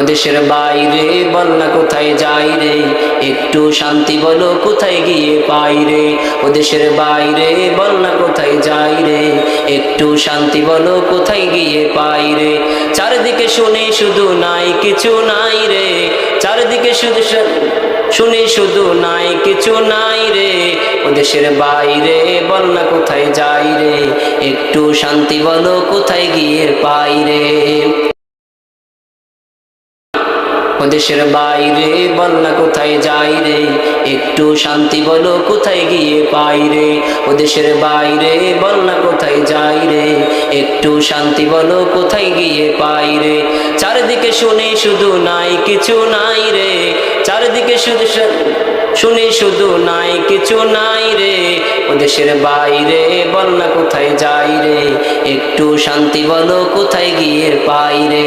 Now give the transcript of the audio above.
দেশের বাইরে বল না কোথায় যাই রে, একটু শান্তি বলো কোথায় গিয়ে পাই রে। ও দেশের বাইরে বল না কোথায় যাই রে, একটু শান্তি বলো কোথায় গিয়ে পাই রে। চারদিকে শুনি শুধু নাই কিছু নাই রে, চারদিকে শুধু শুনি শুধু নাই কিছু নাই রে। ও দেশের বাইরে বল না কোথায় যাই রে, একটু শান্তি বলো কোথায় গিয়ে পাই রে। ও দেশের বাইরে বল না কোথায় যাই রে, একটু শান্তি বলো কোথায় গিয়ে পাই রে। ও দেশের বাইরে বল না কোথায় যাই রে, একটু শান্তি বলো কোথায় গিয়ে পাই রে। চারদিকে শুনি শুধু নাই কিছু নাই রে, চারদিকে শুধু শুনি শুধু নাই কিছু নাই রে। ও দেশের বাইরে বল না কোথায় যাই রে, একটু শান্তি বলো কোথায় গিয়ে পাই রে।